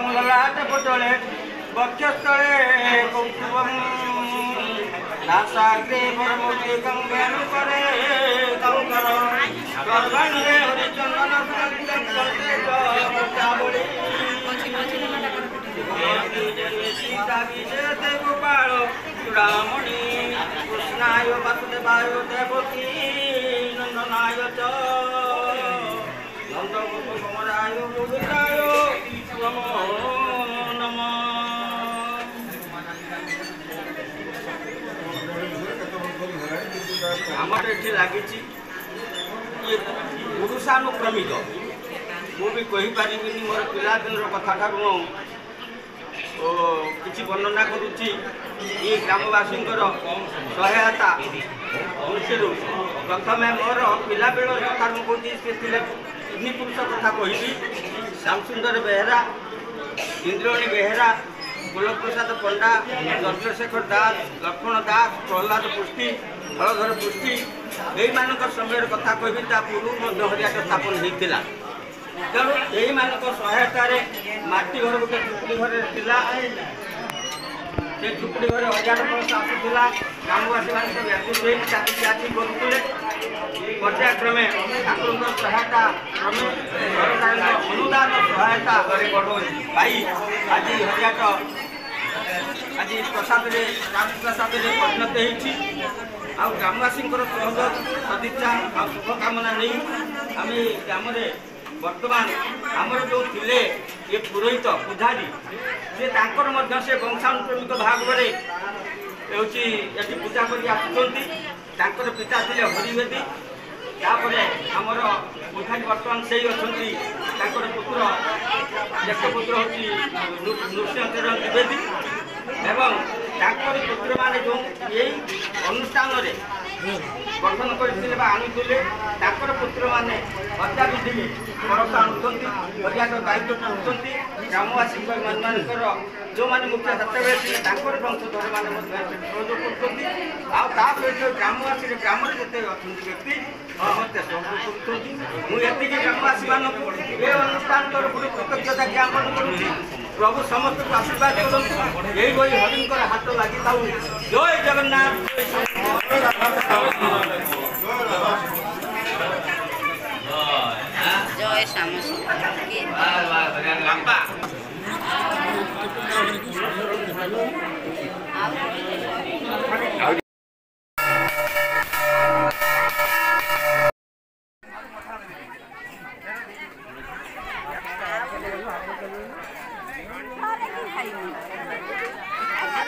ललाटपटले वक्षस्थले कौस्तुभं नासाग्रे परमुखे गंगानुपरे कंकर सर्वांगे हरिचंदन सुगंधे सीता विजयते गोपाल चूड़ामणि कृष्णाय वासुदेवाय देवकी नंदनाय च नंदगोपकुमाराय गोविंदाय नमो नमः। आमर ये लगी पुरुषानुक्रमिक मुझे कहीपरि मोर पिलादिन कथा ठारू किसी वर्णना करुच्ची ये ग्रामवासी सहायता दृष्टि प्रथम मोर पिला बेल कथा मुझे तीन पुरुष कथा कहि श्यामसुंदर बेहरा इंद्राणी बेहरा गोलप्रसाद पंडा चंद्रशेखर दास लक्ष्मण दास प्रहलाद पुष्टि हलधर पुष्टि यही समय कथा कहि पूर्व हरियाट स्थापन होता तेणु यही सहायता मटी घर गोटे झुपड़ी घर से झुपड़ी घर 1000 वर्ष आसूला ग्रामवासी मान व्यापृत चाची करुले पर्यायक्रमे ठाकुर सहायता क्रमे सरकार अनुदान सहायता पाई आज हरियाट आज प्रसाद प्रसाद परिणत होती ग्रामवासी सहयोग सदिच्छा और शुभकामना नहीं आम ग्राम वर्तमान आमर जो थिले ये पुरोहित पुजारी से से वंशानुक्रमिक भाव में पूजा कर पिता थे हरिवेदी तापर आमर पुजारी बर्तमान से अच्छा पुत्र ज्येष्ठ पुत्र हूँ नृसिंहचरण द्विवेदी एवं पुत्र माने जो यही अनुष्ठान गठन करते आणुले पुत्र मैंने हत्याविधि बरस आणुंट दायित्व पाँच ग्रामवासी मानकर जो मैंने मुख्य सत्यावे वंशधर मैंने सहयोग कर ग्रामवासी ग्राम जिते अच्छा व्यक्ति समस्ते सहयोग कर ग्रामवासी मानक ये अनुष्ठान तरफ कृतज्ञता ज्ञापन करुँच प्रभु समस्त को आशीर्वाद करूँ यही भाई हरिंकर हाथ लगी था जय जगन्नाथ जय श्याम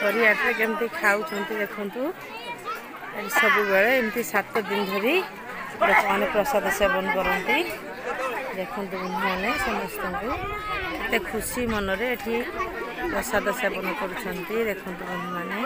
हरियाट केमती खाऊ देखु सब बेले एमती 7 दिन धरी लोक मैंने प्रसाद सेवन करती देखु बंधु मैंने समस्त को खुशी मनरे एठी प्रसाद सेवन कर देखु बंधु मैंने